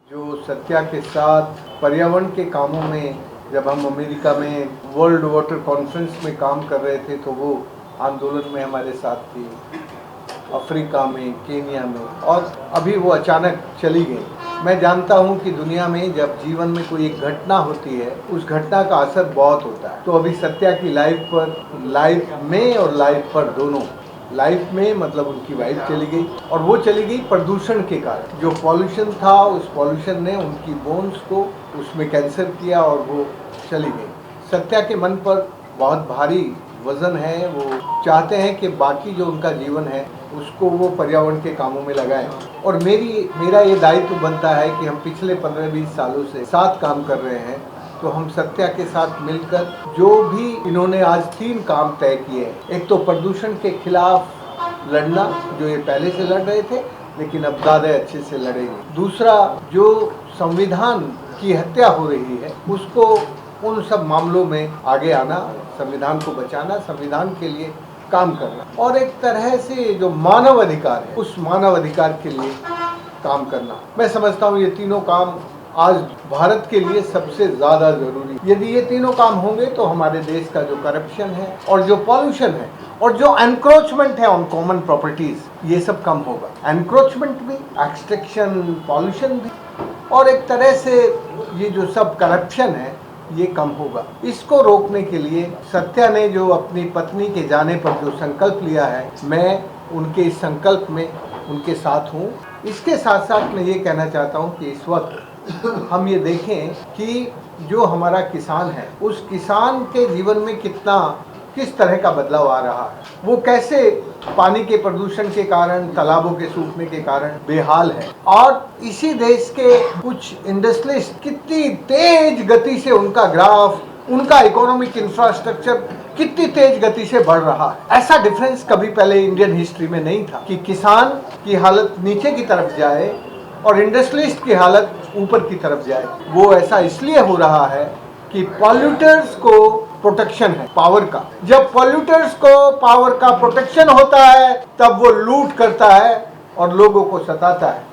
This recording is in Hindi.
जो सत्या के साथ पर्यावरण के कामों में, जब हम अमेरिका में वर्ल्ड वाटर कॉन्फ्रेंस में काम कर रहे थे तो वो आंदोलन में हमारे साथ थी, अफ्रीका में, केन्या में, और अभी वो अचानक चली गई। मैं जानता हूँ कि दुनिया में जब जीवन में कोई एक घटना होती है, उस घटना का असर बहुत होता है। तो अभी सत्या की लाइफ में और लाइफ पर दोनों, लाइफ में मतलब उनकी वाइफ चली गई, और वो चली गई प्रदूषण के कारण। जो पॉल्यूशन था, उस पॉल्यूशन ने उनकी बोन्स को उसमें कैंसर किया और वो चली गई। सत्या के मन पर बहुत भारी वजन है। वो चाहते हैं कि बाकी जो उनका जीवन है उसको वो पर्यावरण के कामों में लगाएं, और मेरा ये दायित्व बनता है कि हम पिछले 15-20 सालों से साथ काम कर रहे हैं। तो हम सत्या के साथ मिलकर जो भी इन्होंने आज 3 काम तय किए हैं, एक तो प्रदूषण के खिलाफ लड़ना, जो ये पहले से लड़ रहे थे लेकिन अब ज़्यादा अच्छे से लड़ेंगे। दूसरा, जो संविधान की हत्या हो रही है उसको, उन सब मामलों में आगे आना, संविधान को बचाना, संविधान के लिए काम करना, और एक तरह से जो मानव अधिकार है उस मानव अधिकार के लिए काम करना। मैं समझता हूँ ये तीनों काम आज भारत के लिए सबसे ज़्यादा ज़रूरी। यदि ये तीनों काम होंगे तो हमारे देश का जो करप्शन है और जो पॉल्यूशन है और जो एनक्रोचमेंट है ऑन कॉमन प्रॉपर्टीज, ये सब कम होगा। एनक्रोचमेंट भी, एक्सट्रैक्शन, पॉल्यूशन भी, और एक तरह से ये जो सब करप्शन है ये कम होगा। इसको रोकने के लिए सत्या ने जो अपनी पत्नी के जाने पर जो संकल्प लिया है, मैं उनके इस संकल्प में उनके साथ हूँ। इसके साथ साथ मैं ये कहना चाहता हूँ कि इस वक्त हम ये देखें कि जो हमारा किसान है, उस किसान के जीवन में किस तरह का बदलाव आ रहा है। वो कैसे पानी के प्रदूषण के कारण, तालाबों के सूखने के कारण बेहाल है, और इसी देश के कुछ इंडस्ट्रियलिस्ट कितनी तेज गति से उनका ग्राफ, उनका इकोनॉमिक इंफ्रास्ट्रक्चर कितनी तेज गति से बढ़ रहा है। ऐसा डिफरेंस कभी पहले इंडियन हिस्ट्री में नहीं था कि किसान की हालत नीचे की तरफ जाए और इंडस्ट्रियलिस्ट की हालत ऊपर की तरफ जाए। वो ऐसा इसलिए हो रहा है कि पॉल्यूटर्स को प्रोटेक्शन है पावर का। जब पॉल्यूटर्स को पावर का प्रोटेक्शन होता है तब वो लूट करता है और लोगों को सताता है।